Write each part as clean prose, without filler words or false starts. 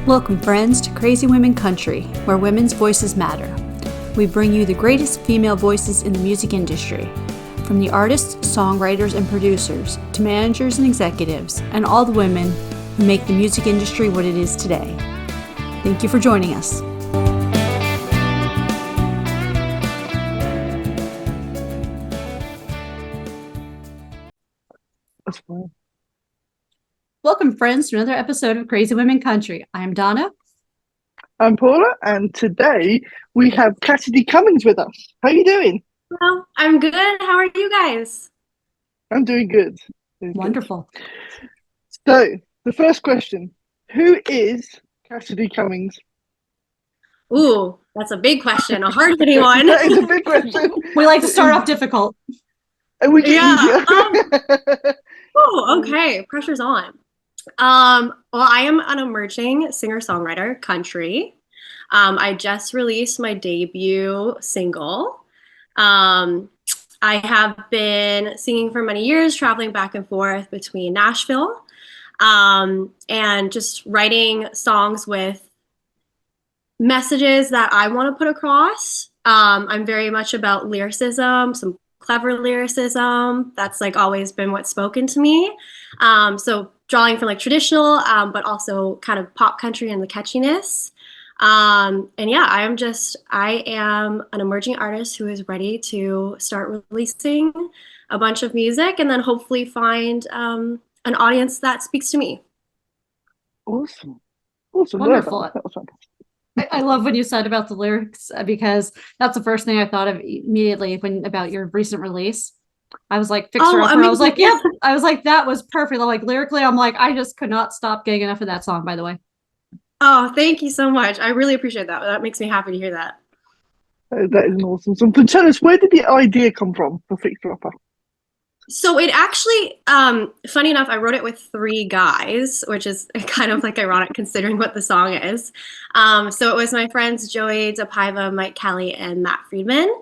Welcome, friends, to Crazy Women Country, where women's voices matter. We bring you the greatest female voices in the music industry, from the artists, songwriters, and producers, to managers and executives, and all the women who make the music industry what it is today. Thank you for joining us. That's fine. Welcome, friends, to another episode of Crazy Women Country. I'm Donna. I'm Paula, and today we have Cassidy Cummings with us. How are you doing? Well, I'm good. How are you guys? I'm doing good. Wonderful. So, the first question, who is Cassidy Cummings? Ooh, that's a big question, a hard-hitting one. That is a big question. We like to start off difficult. And we get easier. Oh, okay. Pressure's on. Well, I am an emerging singer-songwriter, country. I just released my debut single. I have been singing for many years, traveling back and forth between Nashville, and just writing songs with messages that I want to put across. I'm very much about lyricism, some clever lyricism. That's like always been what's spoken to me. So drawing from like traditional, but also kind of pop country and the catchiness. And yeah, I am an emerging artist who is ready to start releasing a bunch of music and then hopefully find an audience that speaks to me. Awesome. Wonderful. That was fantastic. I love when you said about the lyrics because that's the first thing I thought of immediately about your recent release. I was like, Fixer Upper. I was like, yep. I was like, that was perfect. Like lyrically, I'm like, I just could not stop getting enough of that song, by the way. Oh, thank you so much. I really appreciate that. That makes me happy to hear that. That is an awesome song. But tell us, where did the idea come from for Fixer Upper? So it actually, funny enough, I wrote it with 3 guys, which is kind of like ironic considering what the song is. So it was my friends Joey DePaiva, Mike Kelly, and Matt Friedman.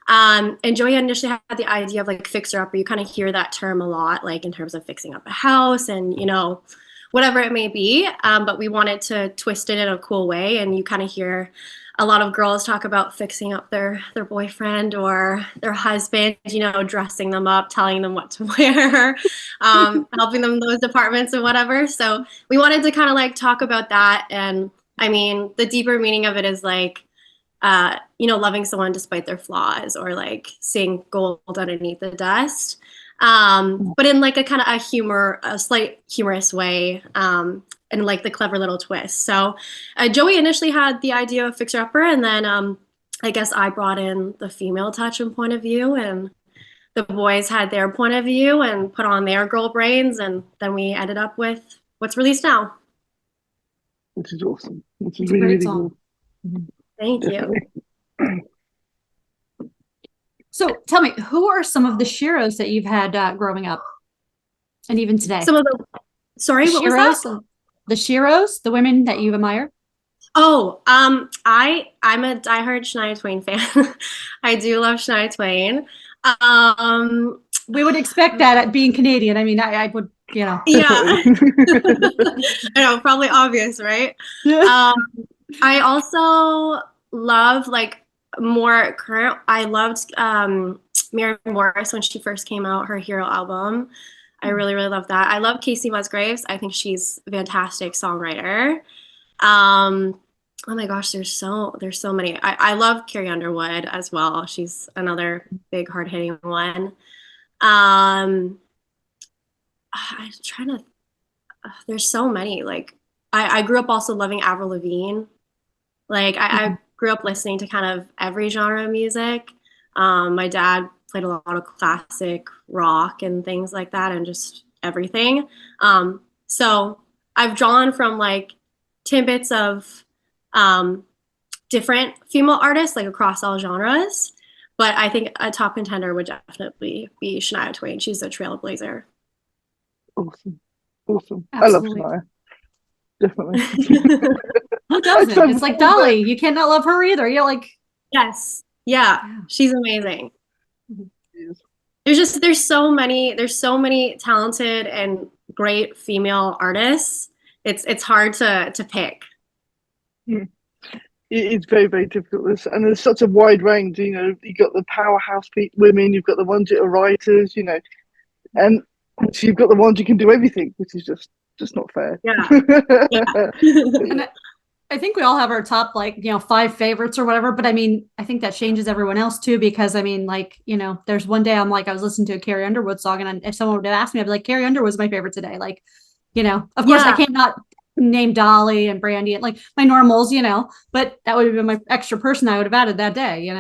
And Joey initially had the idea of like fixer upper. You kind of hear that term a lot, like in terms of fixing up a house and, you know, whatever it may be. But we wanted to twist it in a cool way. And you kind of hear a lot of girls talk about fixing up their boyfriend or their husband, you know, dressing them up, telling them what to wear, helping them in those departments and whatever. So we wanted to kind of like talk about that. And I mean, the deeper meaning of it is like, you know, loving someone despite their flaws or like seeing gold underneath the dust. But in like a kind of a slight humorous way. And like the clever little twist. So Joey initially had the idea of Fixer Upper, and then I guess I brought in the female touch and point of view, and the boys had their point of view and put on their girl brains, and then we ended up with what's released now. Which is awesome. Which is really, really cool. Thank you. So tell me, who are some of the sheroes that you've had growing up and even today? Some of the, sorry, what was that? The sheroes, the women that you admire? Oh, I'm a diehard Shania Twain fan. I do love Shania Twain. We would expect that at being Canadian. I mean, I would, you know. Yeah. I know, probably obvious, right? I also love like more current. I loved Mary Morris when she first came out, her Hero album. I really, really love that. I love Casey Musgraves. I think she's a fantastic songwriter. Oh my gosh, there's so many. I love Carrie Underwood as well. She's another big hard-hitting one. I'm trying to. There's so many. Like I grew up also loving Avril Lavigne. Like I grew up listening to kind of every genre of music. My dad played a lot of classic rock and things like that and just everything. So I've drawn from like tidbits of different female artists like across all genres. But I think a top contender would definitely be Shania Twain. She's a trailblazer. Awesome. Absolutely. I love Shania. Definitely. Who doesn't? It's like Dolly. You cannot love her either. You're like, yes. Yeah. She's amazing. There's so many talented and great female artists. It's hard to pick. Mm. It's very, very difficult. And there's such a wide range. You know, you've got the powerhouse women, you've got the ones that are writers, you know, and you've got the ones who can do everything, which is just not fair. Yeah. Yeah. And I think we all have our top, like, 5 favorites or whatever, but I mean, I think that changes everyone else too, because I mean, like, there's one day I was listening to a Carrie Underwood song, and if someone would have asked me, I'd be like, Carrie Underwood's my favorite today. Like, of course I can't not name Dolly and Brandy and like my normals, but that would have been my extra person I would have added that day,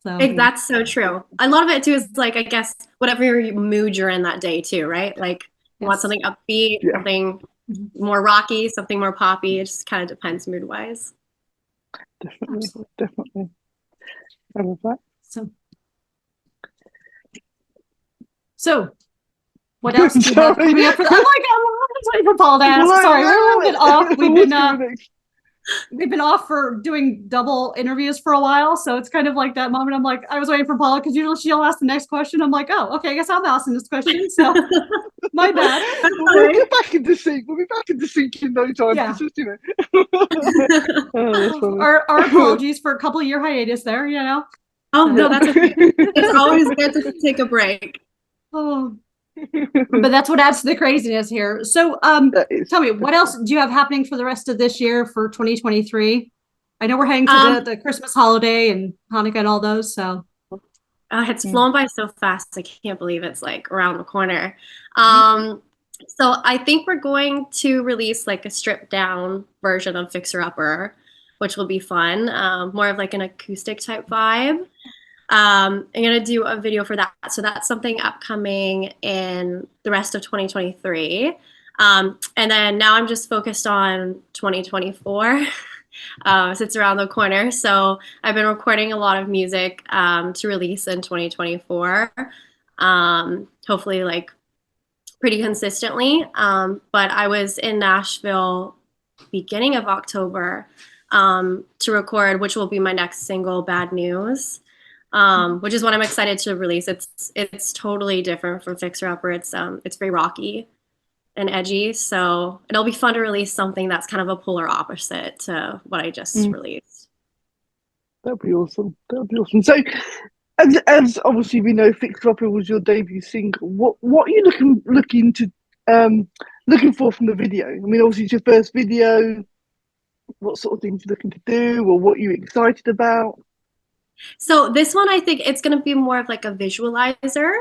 So That's so true. A lot of it too is like, I guess, whatever mood you're in that day too, right? Like you want something upbeat, something more rocky, something more poppy. It just kind of depends mood wise. Definitely. I love that. So what else do you have coming up for I'm waiting for Paul to ask. Sorry, we're a bit off. We've been off for doing double interviews for a while, so it's kind of like that moment. I'm like, I was waiting for Paula because usually she'll ask the next question. I'm like, oh, okay, I guess I'm asking this question. So my bad. We'll get back into sync. We'll be back into sync in no time. Yeah. Just, Our apologies for a couple of year hiatus there. Oh no, that's okay. It's always good to take a break. Oh. But that's what adds to the craziness here. So tell me, what else do you have happening for the rest of this year for 2023? I know we're heading to the Christmas holiday and Hanukkah and all those, so it's flown by so fast. I can't believe it's like around the corner. So I think we're going to release like a stripped down version of Fixer Upper, which will be fun. More of like an acoustic type vibe. I'm going to do a video for that. So that's something upcoming in the rest of 2023. And then now I'm just focused on 2024. It's around the corner. So I've been recording a lot of music to release in 2024. Hopefully like pretty consistently. But I was in Nashville beginning of October to record, which will be my next single, Bad News. Which is what I'm excited to release. It's totally different from Fixer Upper. It's very rocky and edgy, so it'll be fun to release something that's kind of a polar opposite to what I just released. That'd be awesome. So, as obviously we know, Fixer Upper was your debut single. What are you looking for from the video? I mean, obviously it's your first video. What sort of things you're looking to do, or what you're excited about? So this one, I think it's going to be more of like a visualizer.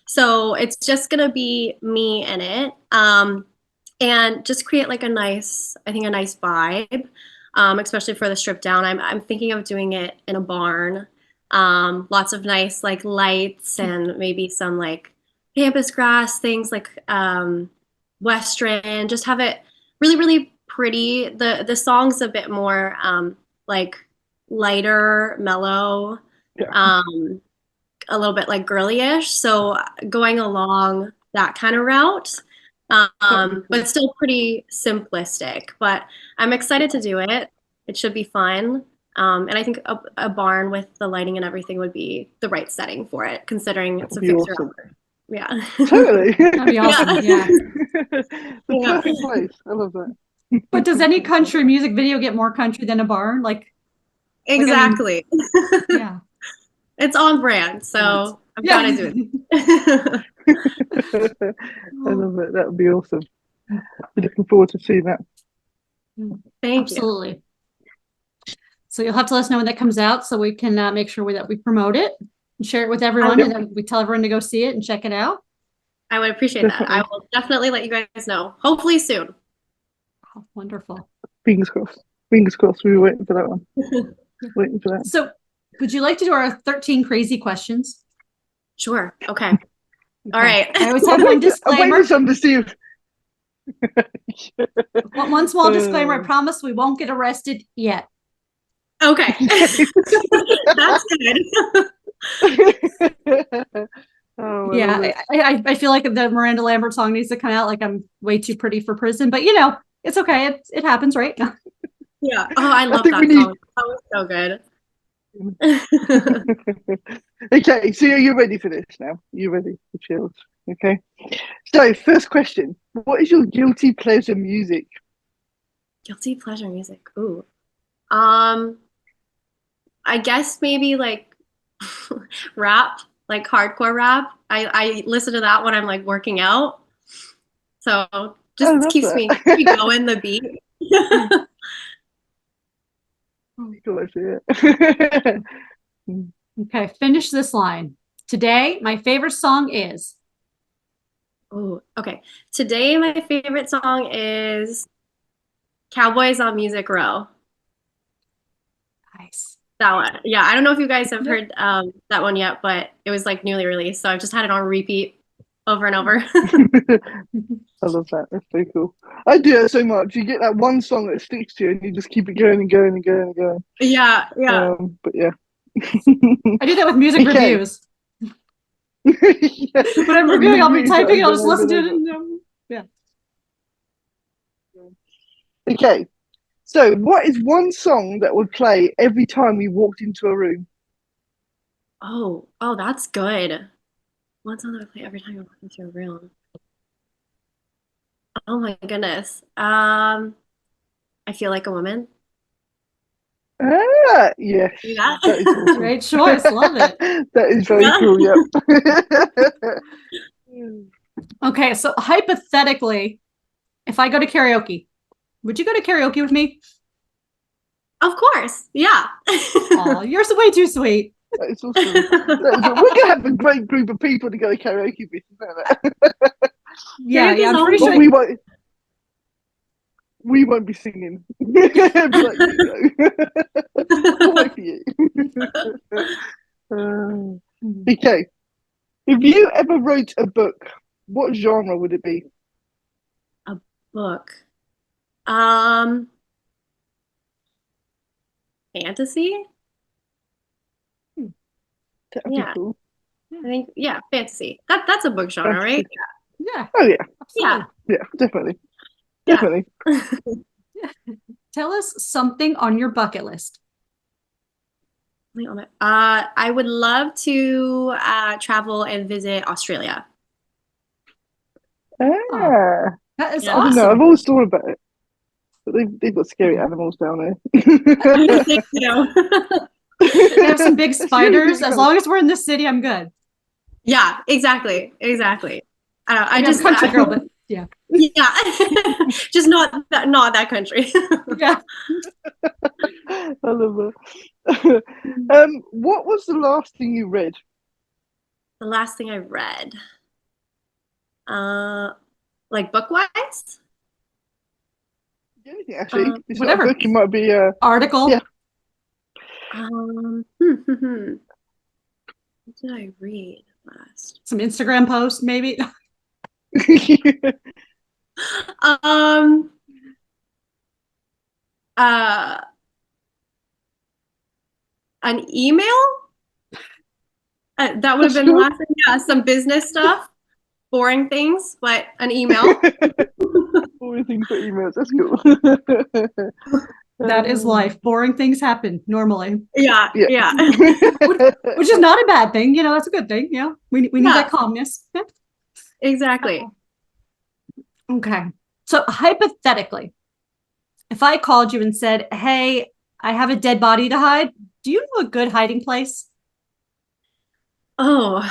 So it's just going to be me in it and just create like a nice vibe, especially for the strip down. I'm thinking of doing it in a barn. Lots of nice like lights and maybe some like campus grass, things like Western, just have it really, really pretty. The song's a bit more like lighter, mellow, a little bit like girly-ish. So going along that kind of route, but still pretty simplistic. But I'm excited to do it. It should be fun. And I think a barn with the lighting and everything would be the right setting for it, considering it's a Fixer Upper. Yeah. Totally. That'd be awesome. Yeah. The perfect place. I love that. But does any country music video get more country than a barn? Like exactly. Yeah. It's on brand, so I'm trying to do it. I love it. That would be awesome. I'm looking forward to seeing that. Thank Absolutely. So you'll have to let us know when that comes out so we can make sure that we promote it and share it with everyone, and then we tell everyone to go see it and check it out. I would appreciate that. I will definitely let you guys know. Hopefully soon. Oh, wonderful. Fingers crossed. Fingers crossed. We were waiting for that one. Waiting for that. So would you like to do our 13 crazy questions? Sure. Okay. All right. I always have one disclaimer. One small disclaimer. I promise we won't get arrested yet. Okay. That's good. Oh, yeah, I feel like the Miranda Lambert song needs to come out. Like I'm way too pretty for prison, but it's okay. It happens, right? Yeah. Oh, I love that song. That was so good. Okay, so are you ready for this now? You ready for chills? Okay. So first question: what is your guilty pleasure music? Guilty pleasure music. Ooh. Um, I guess maybe like rap, like hardcore rap. I listen to that when I'm like working out. So I just love keeps that. me going the beat. Cool, I see it. Okay, finish this line. Today, my favorite song is. Oh, okay. Today my favorite song is Cowboys on Music Row. Nice. That one. Yeah, I don't know if you guys have Yep. heard that one yet, but it was like newly released. So I've just had it on repeat over and over. I love that. That's so cool. I do that so much. You get that one song that sticks to you, and you just keep it going and going and going and going. Yeah, yeah. But yeah. I do that with music Okay. reviews. Yeah. When I'm reviewing, I'll be Reviews typing, I'll over just and over listen to it. and And, yeah. over. Okay. So, what is one song that would play every time you walked into a room? Oh, that's good. One song that I play every time I walk into a room. Oh my goodness. I feel like a woman. Ah, yes, See that? that is awesome. Great choice. Love it. That is very Yeah. cool. Yep. Okay, so hypothetically, if I go to karaoke, would you go to karaoke with me? Of course. Yeah. Oh, you're way too sweet. That is awesome. We're gonna have a great group of people to go to karaoke with, isn't it? Yeah, Karaoke's I'm pretty awesome. But sure. we won't be singing. Be like, you go. I'll wait for you. Okay. If you ever wrote a book, what genre would it be? A book. Um, Fantasy? That'd be Yeah. cool. I think fantasy. That's a book genre, right? Yeah, Oh yeah, Yeah. yeah, definitely, Yeah. definitely. tell us something on your bucket list. I would love to travel and visit Australia. Oh, that is Yeah. I don't know. I've awesome. always thought about it, but they've got scary animals down there. You know. They have some big That's the only spiders. thing As about long as we're in the city, I'm good. Yeah, exactly. I don't know. I mean, I'm a country girl, but yeah. Yeah. Just not that country. Yeah. I love it. What was the last thing you read? The last thing I read. Like book-wise? Anything actually? It's not a Whatever. book. It might be Article. yeah. What did I read last? Some Instagram post, maybe. Um, uh, an email? That would have That's been the cool. last thing. Yeah, some business stuff, boring things, but an email. Always things for emails. That's cool. That is life. Boring things happen normally. Yeah, Yeah. yeah. Which is not a bad thing. You know, that's a good thing. Yeah. We need Yeah. that calmness. Yeah. Exactly. Okay. So hypothetically, if I called you and said, hey, I have a dead body to hide, do you know a good hiding place? Oh,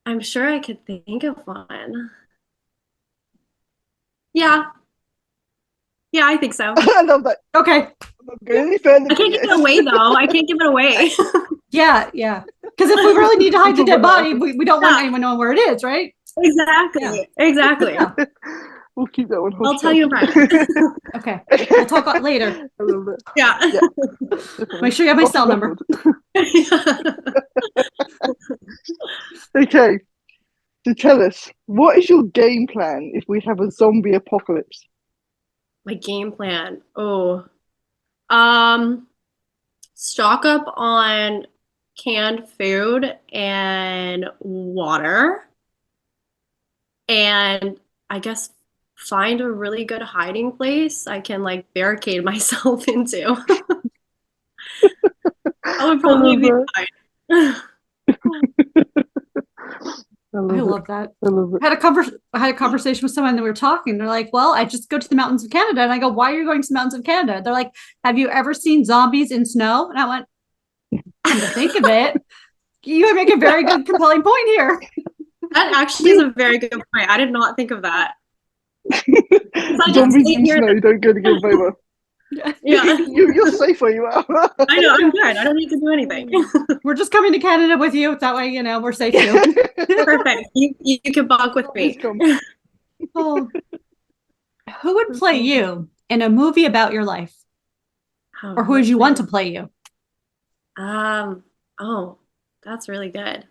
I'm sure I could think of one. Yeah. Yeah, I think so. I love that. Okay. I'm not going any further. I can't give it away though. I can't give it away. Yeah. Yeah. Because if we really need to hide the dead body, we don't want Yeah. anyone knowing where it is, right? Exactly. Yeah. Exactly. Yeah. We'll keep that one. I'll tell you in private. Okay. We'll talk later. I love it. Yeah. Definitely. Make sure you have my Off the cell number. record. Okay. So tell us, what is your game plan if we have a zombie apocalypse? My game plan. Oh. Stock up on canned food and water. And I guess find a really good hiding place I can like barricade myself into. That would probably be fine. I love that. I love it. I had a conversation with someone, and we were talking. They're like, well, I just go to the mountains of Canada. And I go, why are you going to the mountains of Canada? They're like, have you ever seen zombies in snow? And I went, come to think of it, you make a very good, compelling point here. That actually is a very good point. I did not think of that. Zombies in snow don't go to give over. Yeah. You're safe where you are. I know, I'm good. I don't need to do anything. We're just coming to Canada with you. That way, we're safe too. Perfect. You can bunk with me. Oh. Who would play you in a movie about your life? Or who would you want to play you? Oh, that's really good.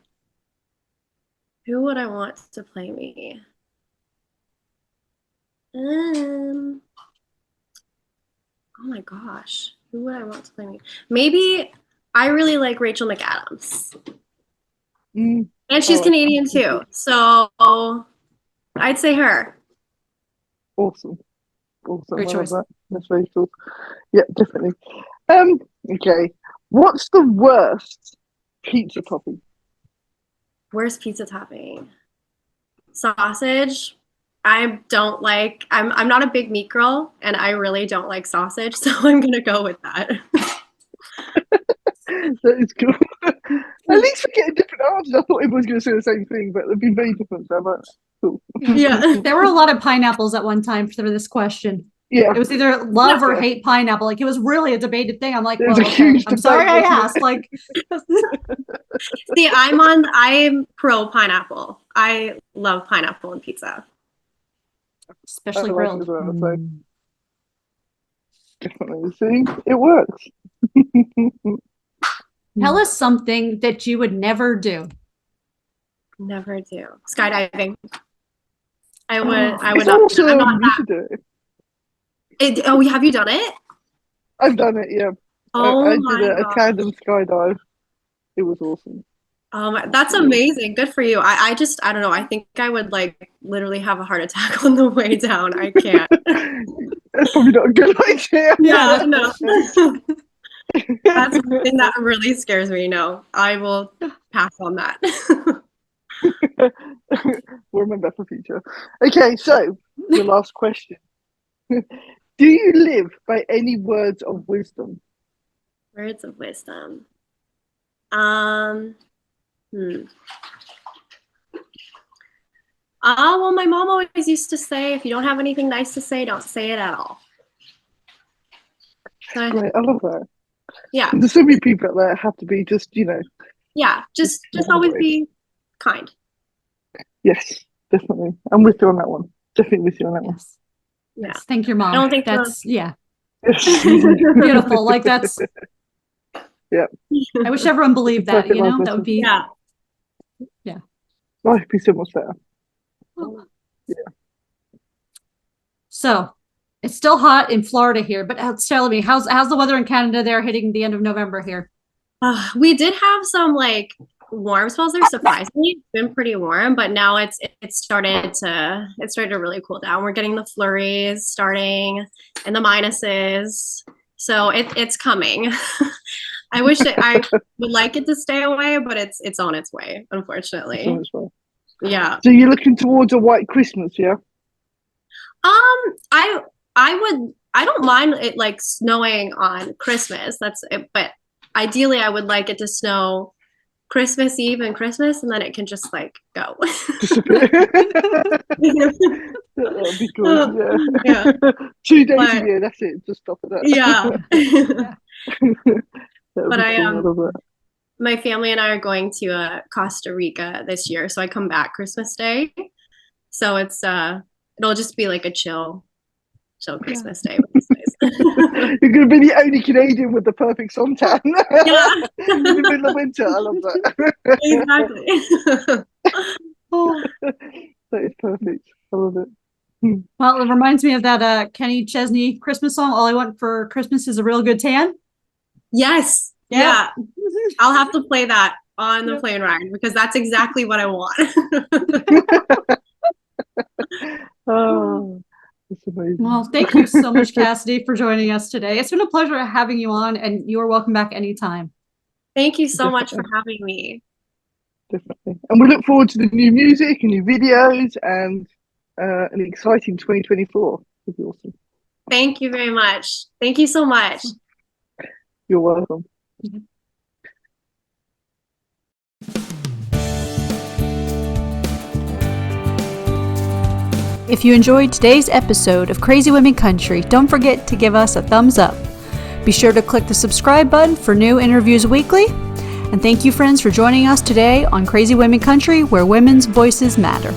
Who would I want to play me? Oh my gosh. Who would I want to play me? Maybe I really like Rachel McAdams. And she's Canadian too. So I'd say her. Awesome. Great choice. That's very cool. Yeah, definitely. Okay. What's the worst pizza topping? Worst pizza topping? Sausage. I'm not a big meat girl, and I really don't like sausage, so I'm gonna go with that. That is cool. At least we're getting different answers. I thought everyone was going to say the same thing, but they'd be very different. So I'm cool. Yeah. There were a lot of pineapples at one time for this question. Yeah. It was either love or hate pineapple. Like, it was really a debated thing. I'm like, There's well, a huge I'm sorry I asked. Like, See, I'm pro pineapple. I love pineapple in pizza. Especially I like grilled. it as well, so definitely. See, it works. Tell us something that you would never do. Never do. Skydiving. I would It's not. awesome. I'm not You should do it. Have you done it? I've done it, yeah. Oh I my did a God. tandem skydive. It was awesome. That's amazing. Good for you. I don't know. I think I would like literally have a heart attack on the way down. I can't. That's probably not a good idea. Yeah, no. That's the thing that really scares me. No, I will pass on that. We'll remember for future. Okay, so the last question. Do you live by any words of wisdom? Words of wisdom. Well, my mom always used to say, if you don't have anything nice to say, don't say it at all. So, Great, I love that. Yeah. There's so many people out there have to be just, Yeah, just always be kind. Yes, definitely. I'm with you on that one. Definitely with you on that one. Yes. Yeah. Yes. Thank your mom. I don't think that's Yes. beautiful. Like, that's yeah. I wish everyone believed that, that would be life would be so much better. Yeah. So it's still hot in Florida here, but tell me, how's the weather in Canada there hitting the end of November here? We did have some like warm spells there. Surprisingly, it's been pretty warm, but now it started to really cool down. We're getting the flurries starting and the minuses, so it's coming. I wish I would like it to stay away, but it's on its way, unfortunately. It's on its way. Yeah. So you're looking towards a white Christmas, yeah? I don't mind it like snowing on Christmas. That's it, but ideally I would like it to snow Christmas Eve and Christmas, and then it can just like go. That'd be cool. Yeah. 2 days a year. That's it. Just stop it at. Yeah. But cool. My family and I are going to Costa Rica this year, so I come back Christmas Day. So it'll just be like a chill Christmas Day. You're gonna be the only Canadian with the perfect suntan. In the middle of winter. I love that. Exactly. That is perfect. I love it. Well, it reminds me of that Kenny Chesney Christmas song, All I Want for Christmas is a Real Good Tan. Yes. Yeah. I'll have to play that on the plane ride because that's exactly what I want. Oh, that's amazing. Well, thank you so much, Cassidy, for joining us today. It's been a pleasure having you on, and you are welcome back anytime. Thank you so much for having me. Definitely. And we look forward to the new music and new videos and an exciting 2024. It'll be awesome. Thank you very much. Thank you so much. You're welcome. If you enjoyed today's episode of Crazy Women Country, don't forget to give us a thumbs up. Be sure to click the subscribe button for new interviews weekly. And thank you, friends, for joining us today on Crazy Women Country, where women's voices matter.